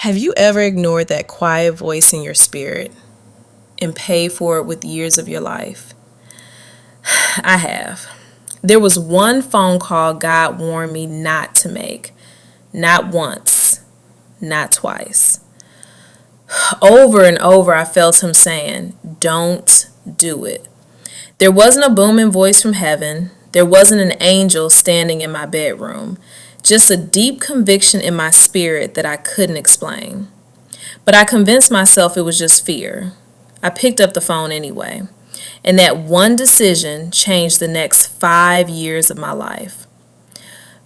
Have you ever ignored that quiet voice in your spirit and paid for it with years of your life? I have. There was one phone call God warned me not to make. Not once, not twice. Over and over, I felt him saying, "Don't do it." There wasn't a booming voice from heaven. There wasn't an angel standing in my bedroom. Just a deep conviction in my spirit that I couldn't explain. But I convinced myself it was just fear. I picked up the phone anyway. And that one decision changed the next 5 years of my life.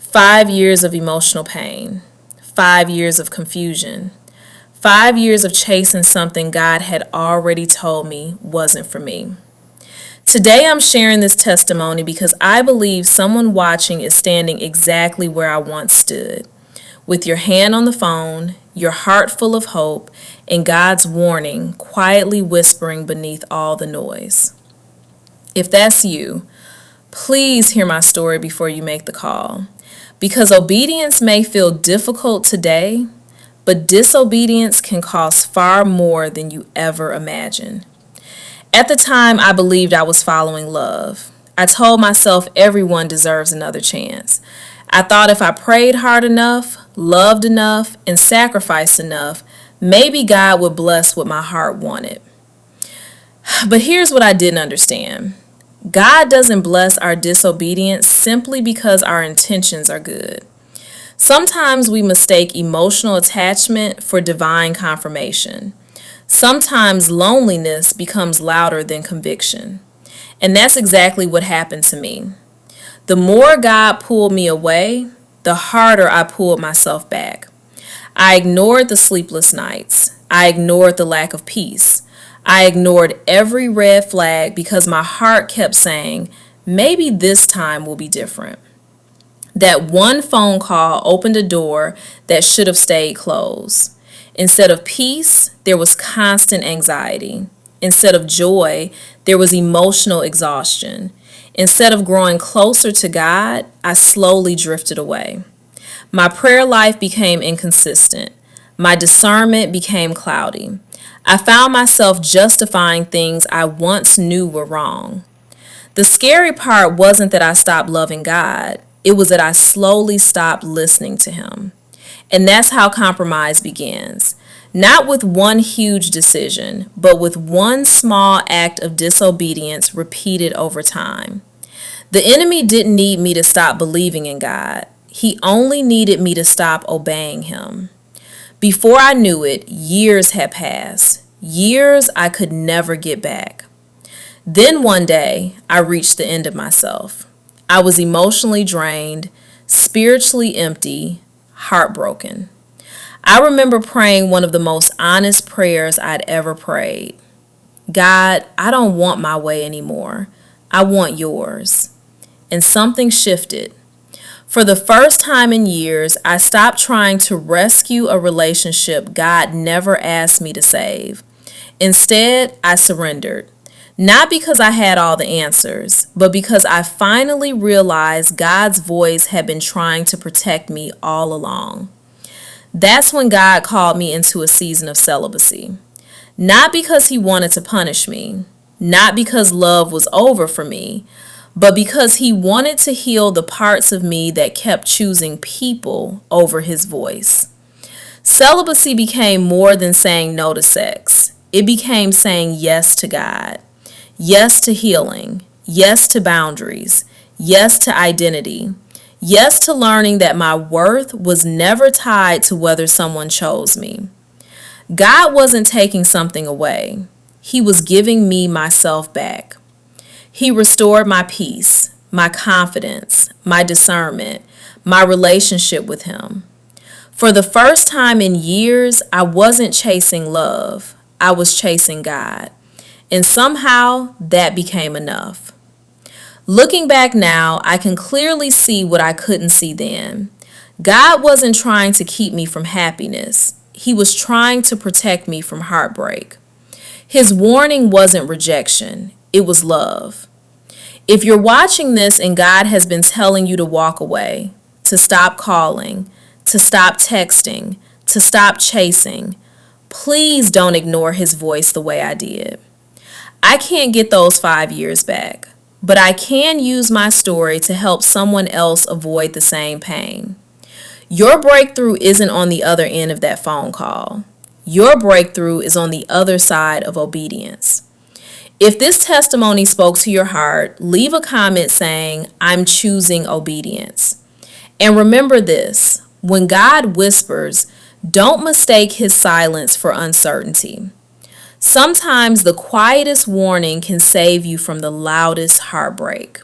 5 years of emotional pain. 5 years of confusion. 5 years of chasing something God had already told me wasn't for me. Today I'm sharing this testimony because I believe someone watching is standing exactly where I once stood. With your hand on the phone, your heart full of hope, and God's warning quietly whispering beneath all the noise. If that's you, please hear my story before you make the call. Because obedience may feel difficult today, but disobedience can cost far more than you ever imagined. At the time, I believed I was following love. I told myself everyone deserves another chance. I thought if I prayed hard enough, loved enough, and sacrificed enough, maybe God would bless what my heart wanted. But here's what I didn't understand. God doesn't bless our disobedience simply because our intentions are good. Sometimes we mistake emotional attachment for divine confirmation. Sometimes loneliness becomes louder than conviction. And that's exactly what happened to me. The more God pulled me away, the harder I pulled myself back. I ignored the sleepless nights. I ignored the lack of peace. I ignored every red flag because my heart kept saying, maybe this time will be different. That one phone call opened a door that should have stayed closed. Instead of peace, there was constant anxiety. Instead of joy, there was emotional exhaustion. Instead of growing closer to God, I slowly drifted away. My prayer life became inconsistent. My discernment became cloudy. I found myself justifying things I once knew were wrong. The scary part wasn't that I stopped loving God. It was that I slowly stopped listening to Him. And that's how compromise begins. Not with one huge decision, but with one small act of disobedience repeated over time. The enemy didn't need me to stop believing in God. He only needed me to stop obeying Him. Before I knew it, years had passed. Years I could never get back. Then one day, I reached the end of myself. I was emotionally drained, spiritually empty, heartbroken. I remember praying one of the most honest prayers I'd ever prayed. God, I don't want my way anymore. I want yours. And something shifted. For the first time in years, I stopped trying to rescue a relationship God never asked me to save. Instead, I surrendered. Not because I had all the answers, but because I finally realized God's voice had been trying to protect me all along. That's when God called me into a season of celibacy. Not because He wanted to punish me, not because love was over for me, but because He wanted to heal the parts of me that kept choosing people over His voice. Celibacy became more than saying no to sex. It became saying yes to God. Yes to healing. Yes to boundaries. Yes to identity. Yes to learning that my worth was never tied to whether someone chose me. God wasn't taking something away. He was giving me myself back. He restored my peace, my confidence, my discernment, my relationship with Him. For the first time in years, I wasn't chasing love. I was chasing God. And somehow that became enough. Looking back now, I can clearly see what I couldn't see then. God wasn't trying to keep me from happiness. He was trying to protect me from heartbreak. His warning wasn't rejection. It was love. If you're watching this and God has been telling you to walk away, to stop calling, to stop texting, to stop chasing. Please don't ignore his voice the way I did. I can't get those 5 years back, but I can use my story to help someone else avoid the same pain. Your breakthrough isn't on the other end of that phone call. Your breakthrough is on the other side of obedience. If this testimony spoke to your heart, leave a comment saying, "I'm choosing obedience." And remember this: when God whispers, don't mistake his silence for uncertainty. Sometimes the quietest warning can save you from the loudest heartbreak.